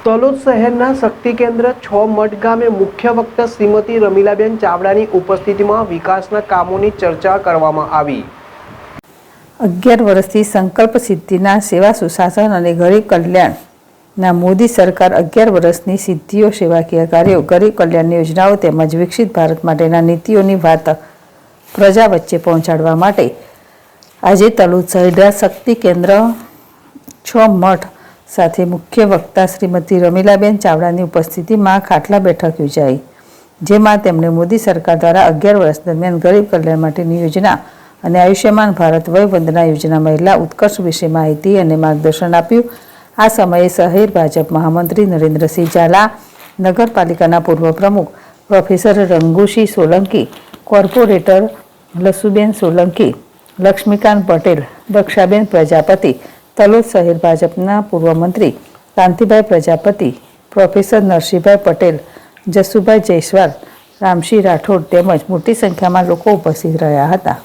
તલોદ શહેરના શક્તિ કેન્દ્ર 6 મઠ ગામે મુખ્ય વક્તા શ્રીમતી રમીલાબેન ચાવડાની ઉપસ્થિતિમાં વિકાસના કામોની ચર્ચા કરવામાં આવી। 11 વર્ષથી સંકલ્પ સિદ્ધિના સેવા સુશાસન અને ગરીબ કલ્યાણના મોદી સરકાર 11 વર્ષની સિદ્ધિઓ, સેવાકીય કાર્યો, ગરીબ કલ્યાણ યોજનાઓ તેમજ વિકસિત ભારત માટેના નીતિઓની વાત પ્રજા વચ્ચે પહોંચાડવા માટે આજે તલોદ શહેરના શક્તિ કેન્દ્ર 6 મઠ સાથે મુખ્ય વક્તા શ્રીમતી રમીલાબેન ચાવડાની ઉપસ્થિતિમાં ખાટલા બેઠક યોજાઈ, જેમાં તેમણે મોદી સરકાર દ્વારા 11 વર્ષ દરમિયાન ગરીબ કલ્યાણ માટેની યોજના અને આયુષ્યમાન ભારત વય વંદના યોજના મહિલા ઉત્કર્ષ વિશે માહિતી અને માર્ગદર્શન આપ્યું। આ સમયે શહેર ભાજપ મહામંત્રી નરેન્દ્રસિંહ ઝાલા, નગરપાલિકાના પૂર્વ પ્રમુખ પ્રોફેસર રંગુસિંહ સોલંકી, કોર્પોરેટર લસુબેન સોલંકી, લક્ષ્મીકાંત પટેલ, દક્ષાબેન પ્રજાપતિ, તલોદ શહેર ભાજપના પૂર્વ મંત્રી કાંતિભાઈ પ્રજાપતિ, પ્રોફેસર નરસિંહભાઈ પટેલ, જસુભાઈ જયસ્વાલ, રામસિંહ રાઠોડ તેમજ મોટી સંખ્યામાં લોકો ઉપસ્થિત રહ્યા હતા।